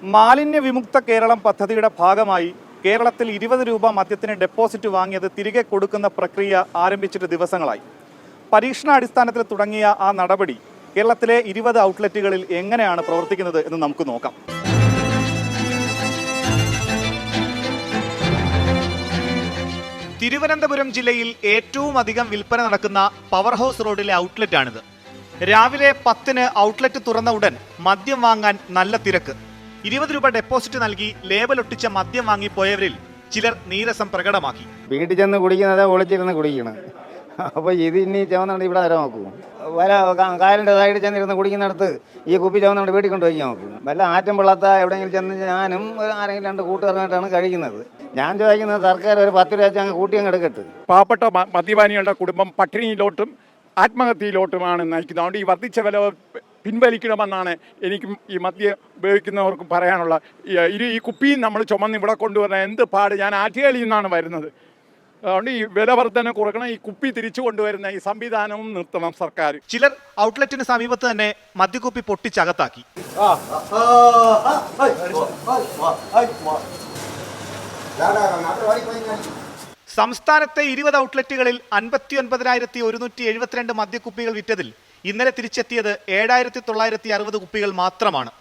മാലിന്യ വിമുക്ത കേരളം പദ്ധതിയുടെ ഭാഗമായി കേരളത്തിൽ 20 രൂപ മദ്യത്തിന് ഡെപ്പോസിറ്റ് വാങ്ങിയത് തിരികെ കൊടുക്കുന്ന പ്രക്രിയ ആരംഭിച്ചിട്ട് ദിവസങ്ങളായി. പരീക്ഷണാടിസ്ഥാനത്തിൽ തുടങ്ങിയ ആ നടപടി കേരളത്തിലെ 20 ഔട്ട്ലെറ്റുകളിൽ എങ്ങനെയാണ് പ്രവർത്തിക്കുന്നത് എന്ന് നമുക്ക് നോക്കാം. തിരുവനന്തപുരം ജില്ലയിൽ ഏറ്റവും അധികം വിൽപ്പന നടക്കുന്ന പവർ ഹൗസ് റോഡിലെ ഔട്ട്ലെറ്റാണിത്. രാവിലെ 10-ന് ഔട്ട്ലെറ്റ് തുറന്ന ഉടൻ മദ്യം വാങ്ങാൻ നല്ല തിരക്ക്. 20 രൂപ ഡെപ്പോസിറ്റ് നൽകി ലേബൽ ഒട്ടിച്ച മദ്യം വാങ്ങിപ്പോയവരിൽ ചിലർ നീരസം പ്രകടമാക്കി. വീട്ടിൽ ചെന്ന് കുടിക്കുന്നത് ഒളിച്ചിരുന്ന് കുടിക്കണം. അപ്പോൾ ഇത് ഇനി ചുവന്നുകൊണ്ട് ഇവിടെ വരെ നോക്കൂ. വല കായലിൻ്റെ സൈഡിൽ ചെന്നിരുന്ന് കുടിക്കുന്നിടത്ത് ഈ കുപ്പി ചുവന്നുകൊണ്ട് വീട്ടിൽ കൊണ്ട് വയ്ക്കാൻ നോക്കും. വല്ല ആറ്റും വെള്ളത്ത എവിടെയെങ്കിലും ചെന്ന് ഞാനും ആരെങ്കിലും 2 കൂട്ടുകാരനായിട്ടാണ് കഴിക്കുന്നത്. ഞാൻ ചോദിക്കുന്നത് സർക്കാർ ഒരു 10 രൂപ അങ്ങ് കൂട്ടി അങ്ങ് എടുക്കട്ടെ. പാവപ്പെട്ട മദ്യപാനികളുടെ കുടുംബം പട്ടിണിയിലോട്ടും ആത്മഹത്യയിലോട്ടുമാണ് നയിക്കുന്നത്. അതുകൊണ്ട് ഈ വർദ്ധിച്ച വില പിൻവലിക്കണമെന്നാണ് എനിക്കും ഈ മദ്യം ഉപയോഗിക്കുന്നവർക്കും പറയാനുള്ള. ഈ കുപ്പിയും നമ്മൾ ചുമന്ന് ഇവിടെ കൊണ്ടുവരണം. എന്ത് പാട്. ഞാൻ ആറ്റുകാലിയിൽ നിന്നാണ് വരുന്നത്. അതുകൊണ്ട് ഈ വില വർധന കുറക്കണം. ഈ കുപ്പി തിരിച്ചു കൊണ്ടുവരുന്ന ഈ സംവിധാനവും നിർത്തണം സർക്കാർ. ചിലർ ഔട്ട്ലെറ്റിന് സമീപത്ത് തന്നെ മദ്യക്കുപ്പി പൊട്ടിച്ചകത്താക്കി. സംസ്ഥാനത്തെ 20 ഔട്ട്ലെറ്റുകളിൽ 59,172 മദ്യക്കുപ്പികൾ വിറ്റതിൽ ഇന്നലെ തിരിച്ചെത്തിയത് 7,960 കുപ്പികൾ മാത്രമാണ്.